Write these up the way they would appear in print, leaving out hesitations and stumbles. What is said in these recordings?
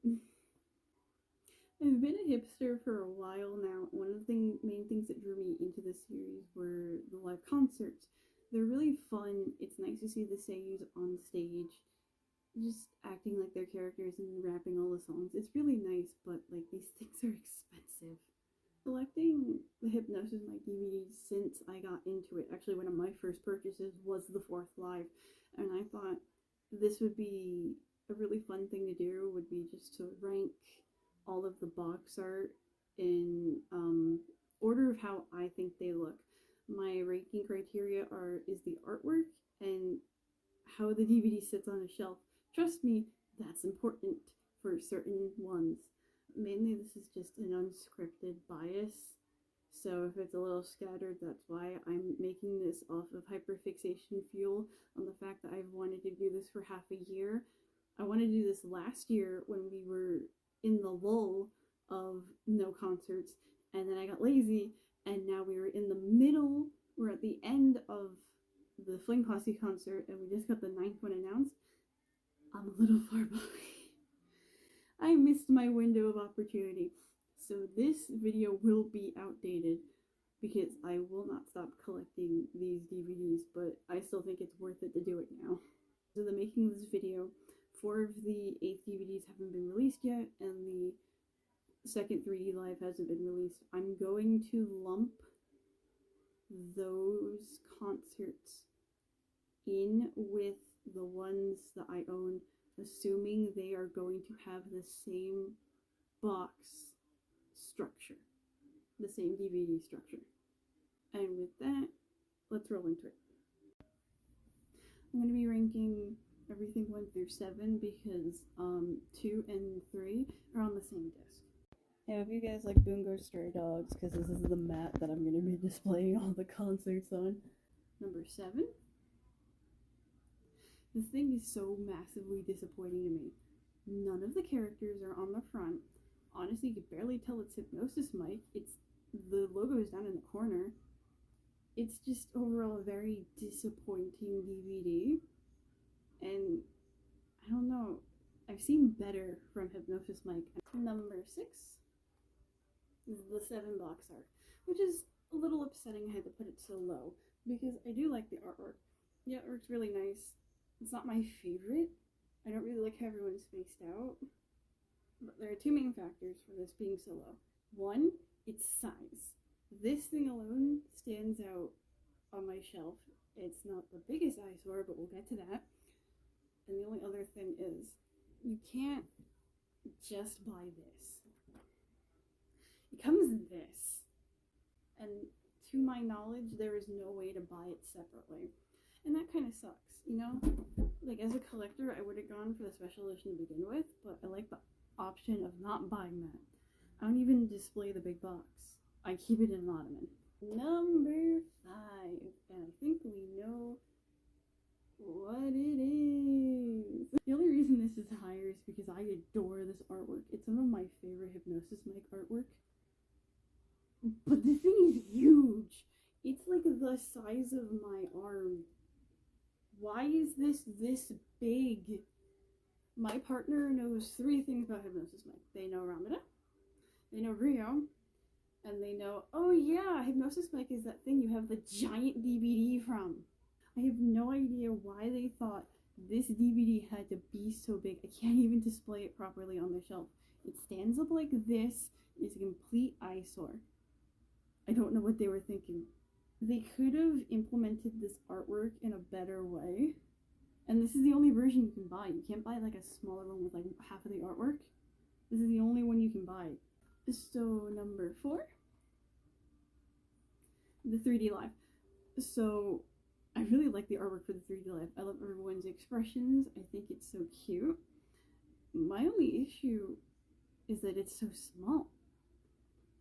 fine. I've been a hipster for a while now. One of the main things that drew me into this series were the live concerts. They're really fun. It's nice to see the seiyus on stage, just acting like their characters and rapping all the songs. It's really nice, but like these things are expensive. Collecting the Hypnosis Mic DVDs since I got into it, actually one of my first purchases was the 4th Live, and I thought this would be a really fun thing to do, would be just to rank all of the box art in order of how I think they look. My ranking criteria is the artwork and how the DVD sits on a shelf. Trust me, that's important for certain ones. Mainly this is just an unscripted bias, so if it's a little scattered, that's why I'm making this off of hyperfixation fuel on the fact that I've wanted to do this for half a year. I wanted to do this last year when we were in the lull of no concerts, and then I got lazy, and now we're in the middle, we're at the end of the Fling Posse concert, and we just got the 9th one announced. I'm a little far behind. I missed my window of opportunity, so this video will be outdated because I will not stop collecting these DVDs, but I still think it's worth it to do it now. So the making of this video, 4 of the 8 DVDs haven't been released yet, and the second 3D Live hasn't been released. I'm going to lump those concerts in with the ones that I own, assuming they are going to have the same box structure, the same DVD structure. And with that, let's roll into it. I'm going to be ranking everything 1 through 7 because 2 and 3 are on the same disc. I hope you guys like Bungo Stray Dogs because this is the mat that I'm going to be displaying all the concerts on. Number 7. This thing is so massively disappointing to me. None of the characters are on the front. Honestly, you can barely tell it's Hypnosis Mic. The logo is down in the corner. It's just overall a very disappointing DVD. And I don't know, I've seen better from Hypnosis Mic. Number 6 is the 7 box art, which is a little upsetting I had to put it so low because I do like the artwork. The artwork's really nice. It's not my favorite. I don't really like how everyone's spaced out. But there are 2 main factors for this being so low. 1, its size. This thing alone stands out on my shelf. It's not the biggest eyesore, but we'll get to that. And the only other thing is, you can't just buy this. It comes in this. And to my knowledge, there is no way to buy it separately. And that kind of sucks, you know? Like, as a collector, I would have gone for the special edition to begin with, but I like the option of not buying that. I don't even display the big box. I keep it in an ottoman. Number 5, and I think we know what it is. The only reason this is higher is because I adore this artwork. It's some of my favorite Hypnosis Mic artwork. But this thing is huge. It's like the size of my arm. Why is this big? My partner knows 3 things about Hypnosis Mic. They know Ramada, they know Rio, and they know, oh yeah, Hypnosis Mic is that thing you have the giant DVD from. I have no idea why they thought this DVD had to be so big. I can't even display it properly on the shelf. It stands up like this. It's a complete eyesore. I don't know what they were thinking. They could have implemented this artwork in a better way. And this is the only version you can buy. You can't buy like a smaller one with like half of the artwork. This is the only one you can buy. So number 4, the 3D Live. So I really like the artwork for the 3D Live. I love everyone's expressions. I think it's so cute. My only issue is that it's so small.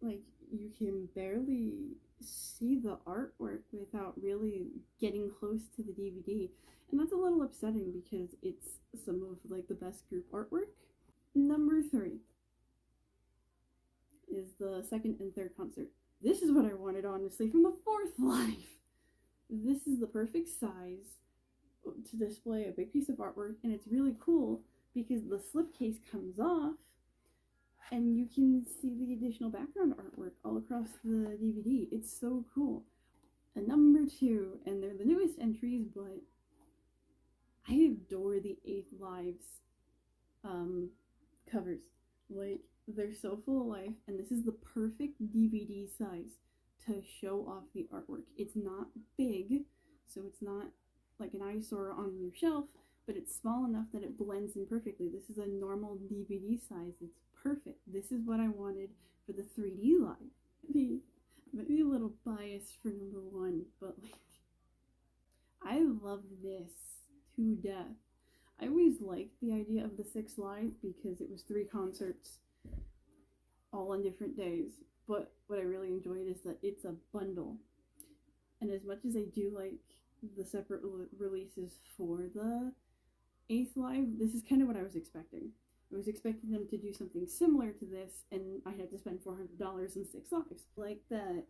Like, you can barely see the artwork without really getting close to the DVD. And that's a little upsetting because it's some of like the best group artwork. Number 3 is the 2nd and 3rd concert. This is what I wanted, honestly, from the 4th Live. This is the perfect size to display a big piece of artwork, and it's really cool because the slipcase comes off and you can see the additional background artwork all across the DVD. It's so cool. And number 2, and they're the newest entries, but I adore the 8 Lives covers. Like, they're so full of life, and this is the perfect DVD size to show off the artwork. It's not big, so it's not like an eyesore on your shelf, but it's small enough that it blends in perfectly. This is a normal DVD size. It's perfect. This is what I wanted for the 3D Live. Maybe a little biased for number 1, but like, I love this to death. I always liked the idea of the 6 Live because it was 3 concerts all on different days. But what I really enjoyed is that it's a bundle. And as much as I do like the separate releases for the 8th Live, this is kind of what I was expecting. I was expecting them to do something similar to this, and I had to spend $400 in 6 Lives. Like that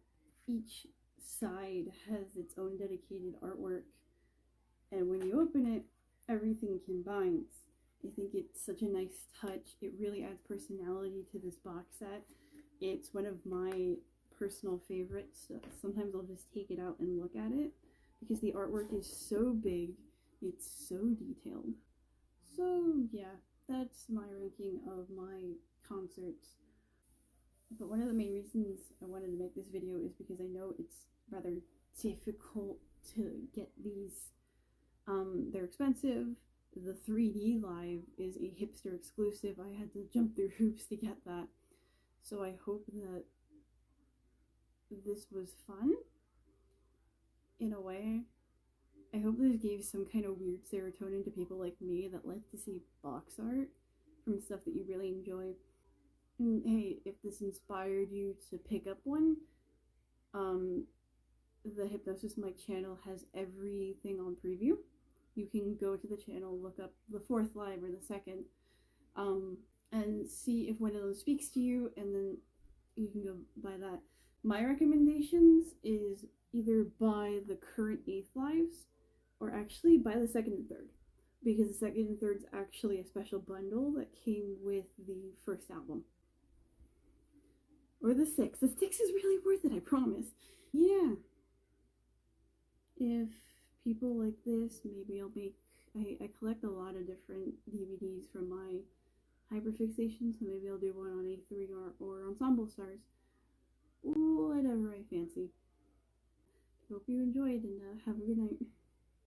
each side has its own dedicated artwork, and when you open it, everything combines. I think it's such a nice touch. It really adds personality to this box set. It's one of my personal favorites. Sometimes I'll just take it out and look at it because the artwork is so big. It's so detailed. So yeah, that's my ranking of my concerts. But one of the main reasons I wanted to make this video is because I know it's rather difficult to get these. They're expensive. The 3D Live is a hipster exclusive. I had to jump through hoops to get that. So I hope that this was fun in a way. I hope this gave some kind of weird serotonin to people like me that like to see box art from stuff that you really enjoy. And hey, if this inspired you to pick up one, the Hypnosis Mic channel has everything on preview. You can go to the channel, look up the 4th Live or the 2nd, and see if one of those speaks to you, and then you can go buy that. My recommendations is either buy the current 8th Lives, or actually buy the 2nd and 3rd, because the 2nd and 3rd's actually a special bundle that came with the first album. Or the 6th. The 6th is really worth it, I promise. Yeah. If people like this, maybe I'll make, I collect a lot of different DVDs from my hyperfixation, so maybe I'll do one on A3 or Ensemble Stars. Whatever I fancy. Hope you enjoyed, and have a good night.